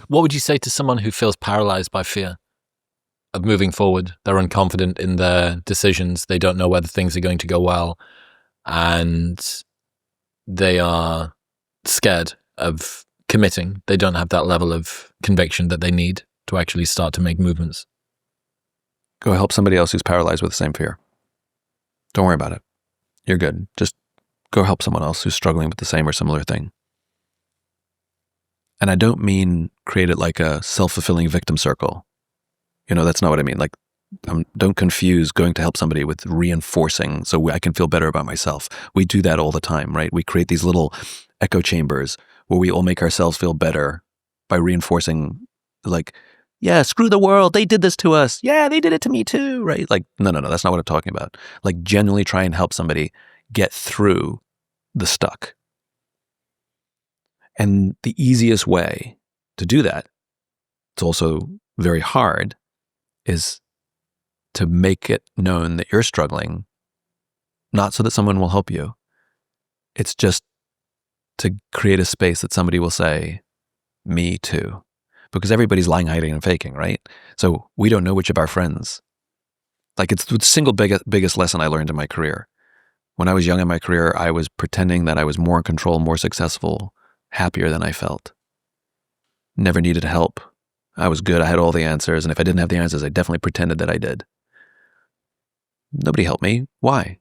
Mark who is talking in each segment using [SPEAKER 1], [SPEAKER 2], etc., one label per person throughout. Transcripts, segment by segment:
[SPEAKER 1] What would you say to someone who feels paralyzed by fear of moving forward? They're unconfident in their decisions. They don't know whether things are going to go well. And they are scared of committing. They don't have that level of conviction that they need to actually start to make movements.
[SPEAKER 2] Go help somebody else who's paralyzed with the same fear. Don't worry about it. You're good. Just go help someone else who's struggling with the same or similar thing. And I don't mean create it like a self-fulfilling victim circle. That's not what I mean. Like, don't confuse going to help somebody with reinforcing so I can feel better about myself. We do that all the time, right? We create these little echo chambers where we all make ourselves feel better by reinforcing, like, yeah, screw the world. They did this to us. Yeah, they did it to me too, right? Like, no, that's not what I'm talking about. Like, genuinely try and help somebody get through the stuck. And the easiest way to do that, it's also very hard, is to make it known that you're struggling, not so that someone will help you. It's just to create a space that somebody will say, me too. Because everybody's lying, hiding, and faking, right? So we don't know which of our friends. Like, it's the single biggest lesson I learned in my career. When I was young in my career, I was pretending that I was more in control, more successful, happier than I felt. Never needed help. I was good. I had all the answers. And if I didn't have the answers, I definitely pretended that I did. Nobody helped me. Why?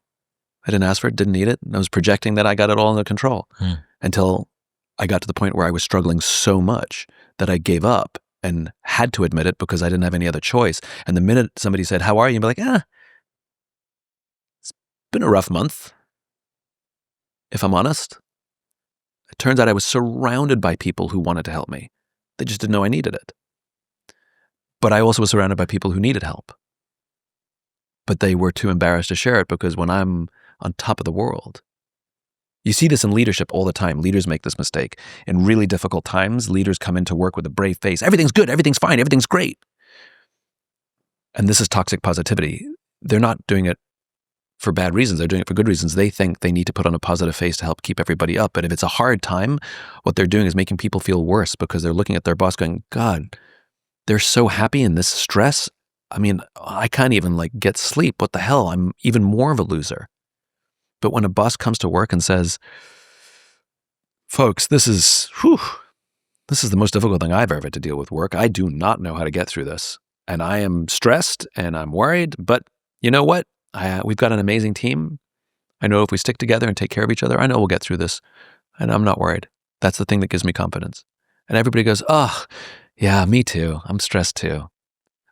[SPEAKER 2] I didn't ask for it, didn't need it. I was projecting that I got it all under control until I got to the point where I was struggling so much that I gave up and had to admit it because I didn't have any other choice. And the minute somebody said, how are you? I'd be like, it's been a rough month, if I'm honest. It turns out I was surrounded by people who wanted to help me. They just didn't know I needed it. But I also was surrounded by people who needed help. But they were too embarrassed to share it because when I'm on top of the world, you see this in leadership all the time. Leaders make this mistake. In really difficult times, leaders come into work with a brave face. Everything's good. Everything's fine. Everything's great. And this is toxic positivity. They're not doing it for bad reasons. They're doing it for good reasons. They think they need to put on a positive face to help keep everybody up. But if it's a hard time, what they're doing is making people feel worse because they're looking at their boss going, God, they're so happy in this stress. I mean, I can't even get sleep. What the hell? I'm even more of a loser. But when a boss comes to work and says, folks, this is the most difficult thing I've ever had to deal with work. I do not know how to get through this. And I am stressed and I'm worried, but you know what? We've got an amazing team. I know if we stick together and take care of each other, I know we'll get through this. And I'm not worried. That's the thing that gives me confidence. And everybody goes, oh, yeah, me too. I'm stressed too.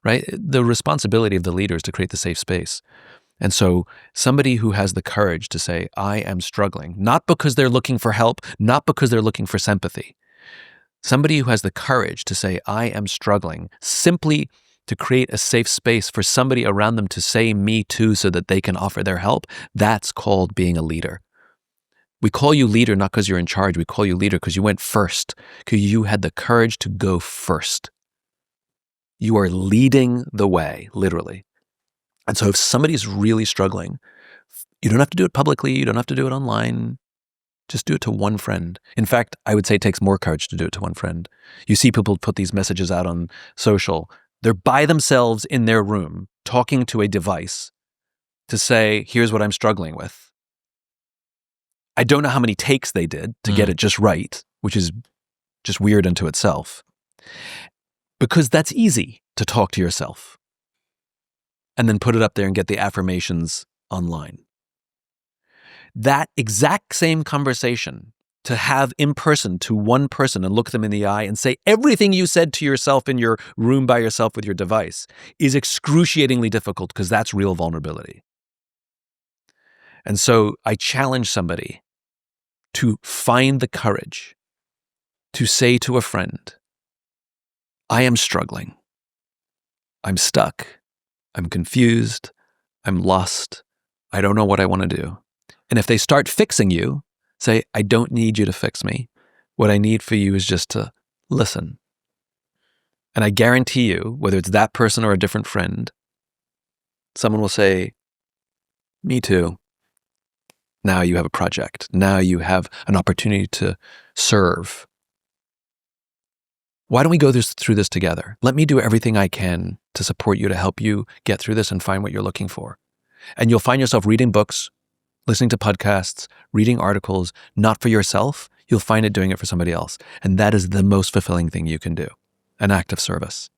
[SPEAKER 2] Right? The responsibility of the leader is to create the safe space. And so somebody who has the courage to say, I am struggling, not because they're looking for help, not because they're looking for sympathy. Somebody who has the courage to say, I am struggling, simply to create a safe space for somebody around them to say me too so that they can offer their help, that's called being a leader. We call you leader not because you're in charge. We call you leader because you went first, because you had the courage to go first. You are leading the way, literally. And so if somebody's really struggling, you don't have to do it publicly. You don't have to do it online. Just do it to one friend. In fact, I would say it takes more courage to do it to one friend. You see people put these messages out on social. They're by themselves in their room talking to a device to say, here's what I'm struggling with. I don't know how many takes they did to get it just right, which is just weird unto itself. Because that's easy to talk to yourself and then put it up there and get the affirmations online. That exact same conversation to have in person to one person and look them in the eye and say everything you said to yourself in your room by yourself with your device is excruciatingly difficult because that's real vulnerability. And so I challenge somebody to find the courage to say to a friend, I am struggling. I'm stuck. I'm confused. I'm lost. I don't know what I want to do. And if they start fixing you, say, I don't need you to fix me. What I need for you is just to listen. And I guarantee you, whether it's that person or a different friend, someone will say, me too. Now you have a project. Now you have an opportunity to serve. Why don't we go through this together? Let me do everything I can to support you, to help you get through this and find what you're looking for. And you'll find yourself reading books, listening to podcasts, reading articles, not for yourself. You'll find it doing it for somebody else. And that is the most fulfilling thing you can do, an act of service.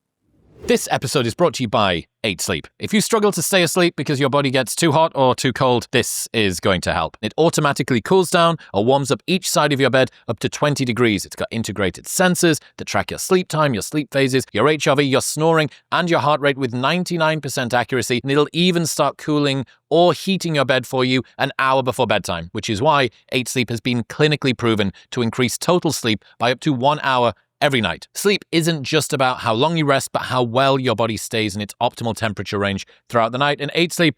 [SPEAKER 1] This episode is brought to you by 8 Sleep. If you struggle to stay asleep because your body gets too hot or too cold, this is going to help. It automatically cools down or warms up each side of your bed up to 20 degrees. It's got integrated sensors that track your sleep time, your sleep phases, your HRV, your snoring, and your heart rate with 99% accuracy. And it'll even start cooling or heating your bed for you an hour before bedtime, which is why 8 Sleep has been clinically proven to increase total sleep by up to 1 hour every night. Sleep isn't just about how long you rest, but how well your body stays in its optimal temperature range throughout the night. And 8 Sleep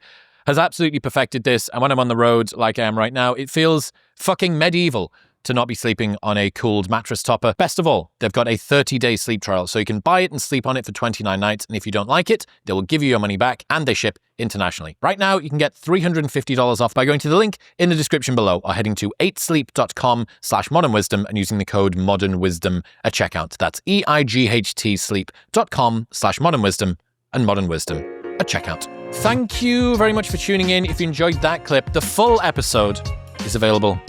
[SPEAKER 1] has absolutely perfected this. And when I'm on the road, like I am right now, it feels fucking medieval to not be sleeping on a cooled mattress topper. Best of all, they've got a 30-day sleep trial, so you can buy it and sleep on it for 29 nights. And if you don't like it, they will give you your money back, and they ship internationally. Right now, you can get $350 off by going to the link in the description below or heading to 8sleep.com/modernwisdom and using the code modernwisdom at checkout. That's EIGHT sleep.com/modernwisdom and modernwisdom at checkout. Thank you very much for tuning in. If you enjoyed that clip, the full episode is available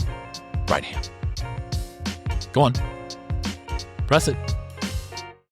[SPEAKER 1] right here. Go on. Press it.